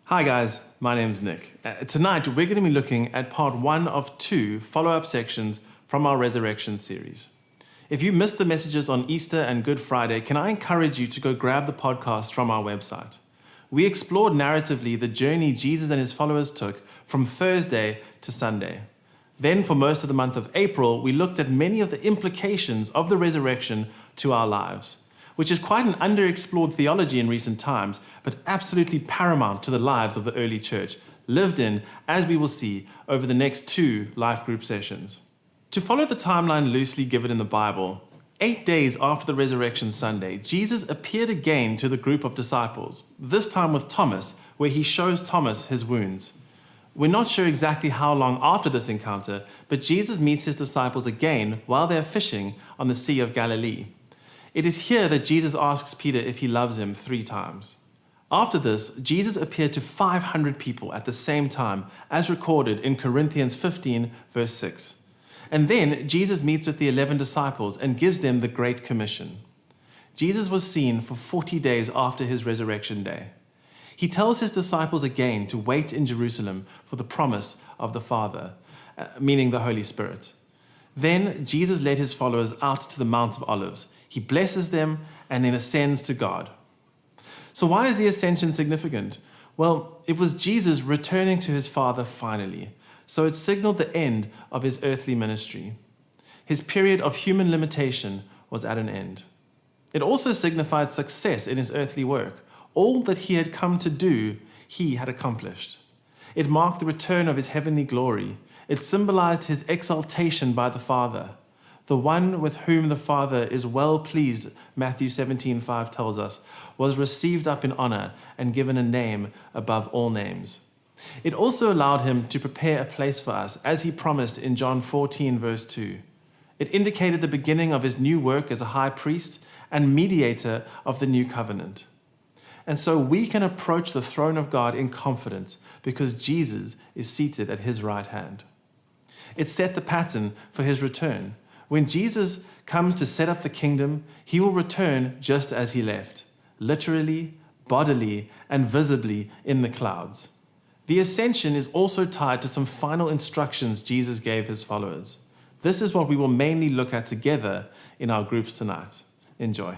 Hi guys, my name's Nick. Tonight we're going to be looking at part 1 of 2 follow-up sections from our resurrection series. If you missed the messages on Easter and Good Friday, can I encourage you to go grab the podcast from our website? We explored narratively the journey Jesus and his followers took from Thursday to Sunday. Then for most of the month of April, we looked at many of the implications of the resurrection to our lives, which is quite an underexplored theology in recent times, but absolutely paramount to the lives of the early church, lived in, as we will see, over the next 2 life group sessions. To follow the timeline loosely given in the Bible, 8 days after the Resurrection Sunday, Jesus appeared again to the group of disciples, this time with Thomas, where he shows Thomas his wounds. We're not sure exactly how long after this encounter, but Jesus meets his disciples again while they're fishing on the Sea of Galilee. It is here that Jesus asks Peter if he loves him 3 times. After this, Jesus appeared to 500 people at the same time, as recorded in Corinthians 15, verse 6. And then Jesus meets with the 11 disciples and gives them the Great Commission. Jesus was seen for 40 days after his resurrection day. He tells his disciples again to wait in Jerusalem for the promise of the Father, meaning the Holy Spirit. Then Jesus led his followers out to the Mount of Olives. He blesses them and then ascends to God. So why is the ascension significant? Well, it was Jesus returning to his Father finally. So it signaled the end of his earthly ministry. His period of human limitation was at an end. It also signified success in his earthly work. All that he had come to do, he had accomplished. It marked the return of his heavenly glory. It symbolized his exaltation by the Father. The one with whom the Father is well pleased, Matthew 17:5 tells us, was received up in honor and given a name above all names. It also allowed him to prepare a place for us, as he promised in John 14, verse 2. It indicated the beginning of his new work as a high priest and mediator of the new covenant. And so we can approach the throne of God in confidence because Jesus is seated at his right hand. It set the pattern for his return. When Jesus comes to set up the kingdom, he will return just as he left, literally, bodily, and visibly in the clouds. The ascension is also tied to some final instructions Jesus gave his followers. This is what we will mainly look at together in our groups tonight. Enjoy.